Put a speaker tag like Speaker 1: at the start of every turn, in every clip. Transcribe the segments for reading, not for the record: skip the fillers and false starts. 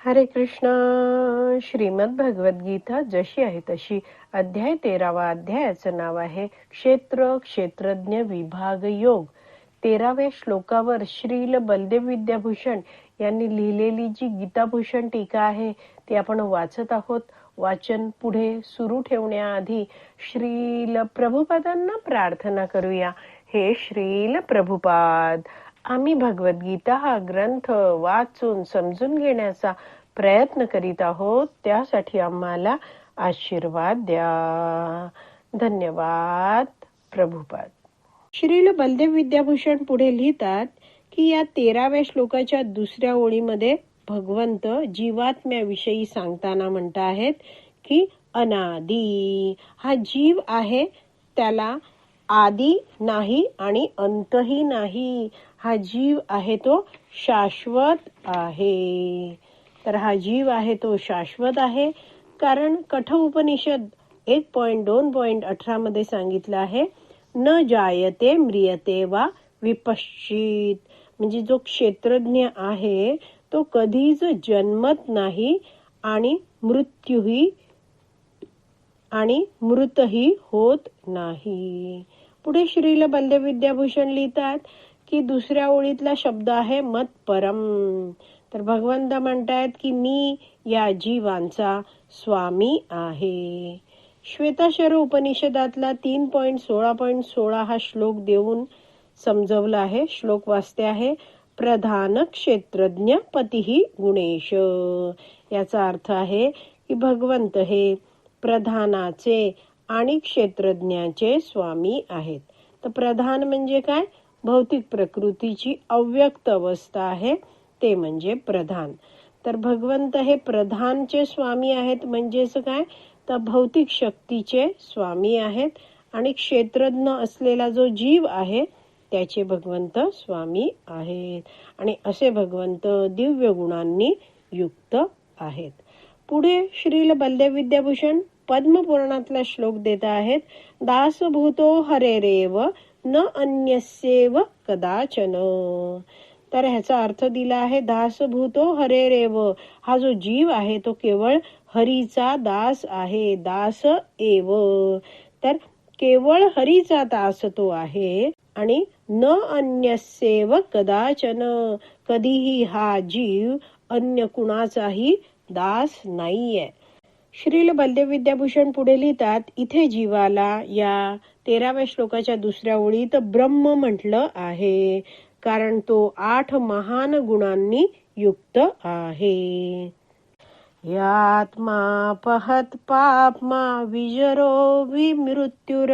Speaker 1: हरे कृष्ण. श्रीमद भगवद गीता जशी आहे तशी, अध्याय 13वा. अध्यायाचं नाव आहे क्षेत्र क्षेत्रज्ञ विभाग योग. 13व्या श्लोकावर श्रील बलदेव विद्याभूषण यांनी लिहिलेली जी गीताभूषण टीका आहे ती आपण वाचत आहोत. वाचन पुढे सुरू ठेवण्याआधी श्रील प्रभुपादांना प्रार्थना करूया. हे श्रील प्रभुपाद, आम्ही भगवद्गीता हा ग्रंथ वाचून समजून घेण्याचा प्रयत्न करीत आहोत. त्यासाठी आम्हाला आशीर्वाद द्या. धन्यवाद प्रभुपाद. श्रील बलदेव विद्याभूषण पुढे लिहितात की या 13व्या श्लोकाच्या दुसऱ्या ओळीमध्ये भगवंत जीवात्म्याविषयी सांगताना म्हणत आहेत की अनादी हा जीव आहे, त्याला आदी नाही आणि अंतही नाही. हा जीव आहे तो शाश्वत आहे. तर हा जीव आहे तो शाश्वत आहे, कारण कठोपनिषद 1.2.18 मध्ये सांगितलं आहे, न जायते म्रियते वा विपश्चित. म्हणजे जो क्षेत्रज्ञ आहे तो कधीच जन्मत नाही आणि मृतही होत नाही. पुढे श्रील बलदेव विद्याभूषण लिहितात की दुसऱ्या ओळीतला शब्द आहे मत परम. तर भगवंत म्हणतायत की मी या जीवांचा स्वामी आहे. श्वेताश्वर उपनिषदातला 3.16.16 हा श्लोक देऊन समजवला आहे. श्लोक वाचते आहे, प्रधान क्षेत्रज्ञ पतिही गुणेश. याचा अर्थ आहे की भगवंत हे प्रधानाचे आणि क्षेत्रज्ञाचे स्वामी आहेत. तर प्रधान म्हणजे काय? भौतिक प्रकृतीची अव्यक्त अवस्था आहे ते म्हणजे प्रधान. तर भगवंत हे प्रधानचे स्वामी आहेत. म्हणजेच काय? तर भौतिक शक्तीचे स्वामी आहेत आणि क्षेत्रज्ञ असलेला जो जीव आहे त्याचे भगवंत स्वामी आहेत. आणि असे भगवंत दिव्य गुणांनी युक्त आहेत. पुढे श्रील बलदेव विद्याभूषण पद्मपुराणातला श्लोक देत आहेत, दासभूतो हरेरेव न अन्यस्येव कदाचन. तर ह्याचा अर्थ दिला आहे, दासभूतो हरेरेव हा जो जीव आहे तो केवळ हरीचा दास आहे. दास एव, तर केवळ हरीचा दास तो आहे. आणि न अन्यस्येव कदाचन, कधीही हा जीव अन्य कुणाचाही दास नाहीये. श्रील बलदेव विद्याभूषण पुढे लिहितात, इथे जीवाला या 13व्या श्लोकाच्या दुसऱ्या ओळीत ब्रह्म म्हटलं आहे, कारण तो 8 महान गुणांनी युक्त आहे. यात्मा पहत पापमा विजरो विमृत्युर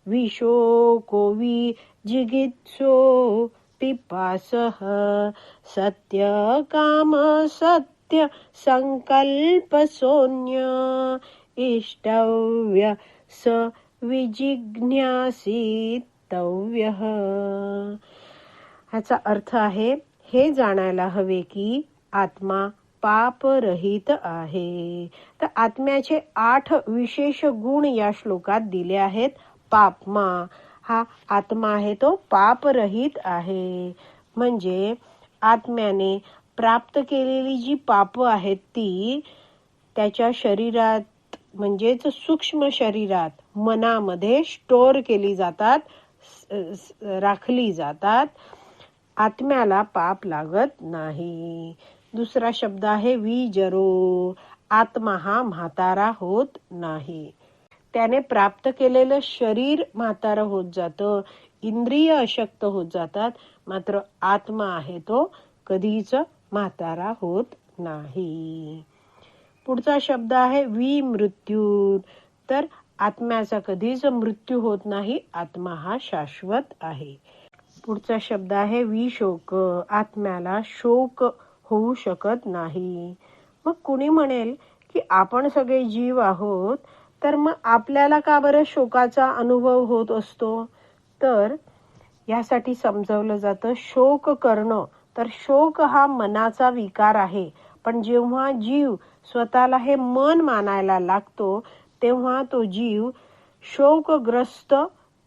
Speaker 1: विशोको विजिगीत्सो पिपासः सत्य काम सत्य संकल्प सोन्य इष्टव्य स विजिज्ञासितव्यः. ह्याचा अर्थ आहे, हे जाणायला हवे की आत्मा पापरहित आहे. तर आत्म्याचे 8 विशेष गुण या श्लोकात दिले आहेत. पापमा हा आत्मा आहे तो पापरहित आहे. म्हणजे आत्म्याने प्राप्त केलेली जी पाप आहेत ती त्याच्या शरीरात म्हणजेच सूक्ष्म शरीरात मनामध्ये स्टोअर केली जातात, राखली जातात. आत्म्याला पाप लागत नाही. दुसरा शब्द आहे विजरो. आत्मा हा म्हातारा होत नाही. त्याने प्राप्त केलेलं शरीर म्हातारा होत जातं, इंद्रिय अशक्त होत जातात, मात्र आत्मा आहे तो कधीच म्हातारा होत नाही. पुढचा शब्द आहे विमृत्यू. तर आत्म्याचा कधीच मृत्यू होत नाही. आत्मा हा शाश्वत आहे. पुढचा शब्द आहे विशोक. आत्म्याला शोक होऊ शकत नाही. मग कुणी म्हणेल की आपण सगळे जीव आहोत, तर मग आपल्याला का बरं शोकाचा अनुभव होत असतो? तर यासाठी समजवलं जातं, शोक करणं, तर शोक हा मनाचा विकार आहे. पण जेव्हा जीव स्वतःला हे मन मानायला लागतो तेव्हा तो जीव शोकग्रस्त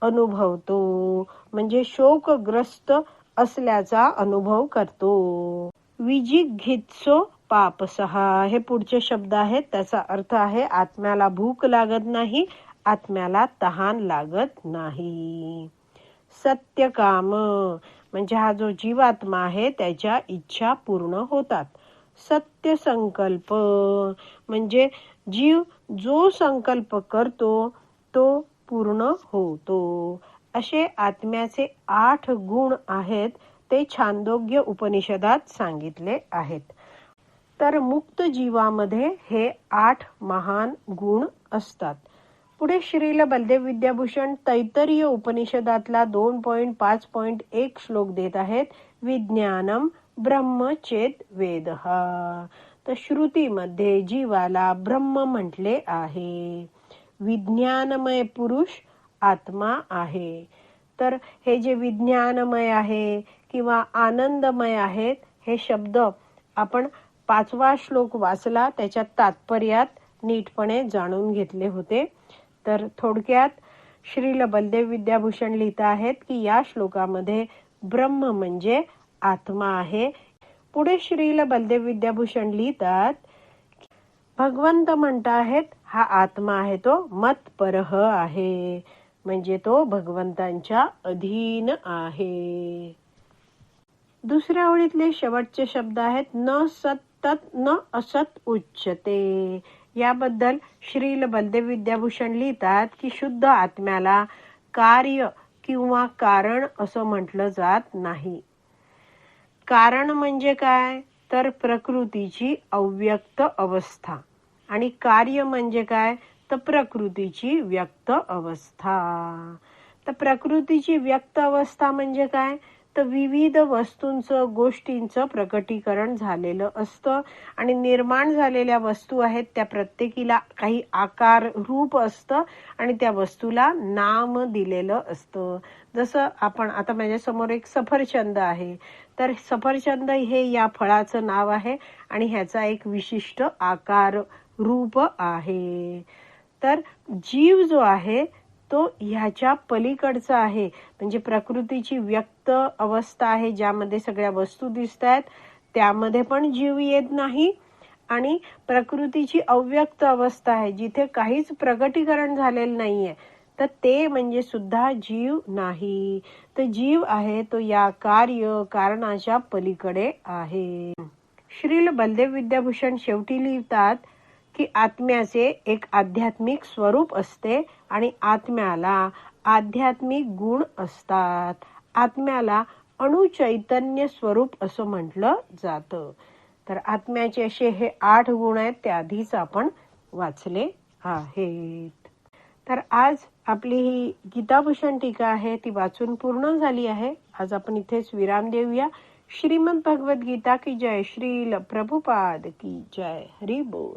Speaker 1: अनुभवतो, म्हणजे शोकग्रस्त असल्याचा अनुभव करतो. विजिगीत्सो पापसहा हे पुढचे शब्द आहेत. त्याचा अर्थ आहे आत्म्याला भूक लागत नाही, आत्म्याला तहान लागत नाही. सत्यकाम म्हणजे हा जो जीवात्मा आहे त्याच्या इच्छा पूर्ण होतात. सत्य संकल्प म्हणजे जीव जो संकल्प करतो तो पूर्ण होतो. असे आत्म्याचे 8 गुण आहेत. ते छांदोग्य उपनिषदात सांगितले आहेत. तर मुक्त जीवामध्ये हे 8 महान गुण असतात. पुढे श्रील बलदेव विद्याभूषण तैत्तरीय उपनिषदातला 2.5.1 श्लोक देत आहेत. विज्ञानम ब्रह्म चेत वेदः. तर श्रुतीमध्ये जीवाला ब्रह्म म्हटले आहे. विज्ञानमय पुरुष आत्मा आहे. तर हे जे विज्ञानमय आहे किंवा आनंदमय आहेत हे शब्द आपण 5वा श्लोक वाचला, त्याच्या तात्पर्यात नीटपणे जाणून घेतले होते. तर थोडक्यात श्रील बलदेव विद्याभूषण लिहित आहेत की या श्लोकामध्ये ब्रह्म म्हणजे आत्मा आहे. पुढे श्रील बलदेव विद्याभूषण लिहितात भगवंत म्हणत आहेत हा आत्मा आहे तो मतपरह आहे, म्हणजे तो भगवंतांच्या अधीन आहे. दुसऱ्या ओळीतले शेवटचे शब्द आहेत न सत्तत न असत उच्चते. याबद्दल श्रील बलदेव विद्याभूषण लिहितात की शुद्ध आत्म्याला कार्य किंवा कारण असं म्हटलं जात नाही. कारण म्हणजे काय तर प्रकृतीची अव्यक्त अवस्था आणि कार्य म्हणजे काय तर प्रकृतीची व्यक्त अवस्था. तर प्रकृतीची व्यक्त अवस्था म्हणजे काय तर विविध वस्तूंचं गोष्टींचं प्रकटीकरण झालेलं असतं आणि निर्माण झालेल्या वस्तू आहेत त्या प्रत्येकीला काही आकार रूप असतं आणि त्या वस्तूला नाम दिलेलं असतं. जसं आपण आता माझ्यासमोर एक सफरचंद आहे, तर सफरचंद हे या फळाचं नाव आहे आणि ह्याचा एक विशिष्ट आकार रूप आहे. तर जीव जो आहे तो ह्याच्या पलीकडचा आहे, म्हणजे प्रकृतीची व्यक्त अवस्था आहे ज्यामध्ये सगळ्या वस्तू दिसत आहेत त्यामध्ये पण जीव येत नाही आणि प्रकृतीची अव्यक्त अवस्था आहे जिथे काहीच प्रकटीकरण झालेलं नाहीये तर ते म्हणजे सुद्धा जीव नाही. तर जीव आहे तो या कार्य कारणाच्या पलीकडे आहे. श्रील बलदेव विद्याभूषण शेवटी लिहितात की आत्म्याचे एक आध्यात्मिक स्वरूप असते आणि आत्म्याला आध्यात्मिक गुण असतात. आत्म्याला अणुचैतन्य स्वरूप असं म्हटलं जातं. तर आत्म्याचे असे हे 8 गुण आहेत ते आधीच आपण वाचले आहेत. तर आज आपली ही गीताभूषण टीका आहे ती वाचून पूर्ण झाली आहे. आज आपण इथेच विराम देऊया. श्रीमद भगवद गीता की जय. श्रील प्रभुपाद की जय. हरी बोल.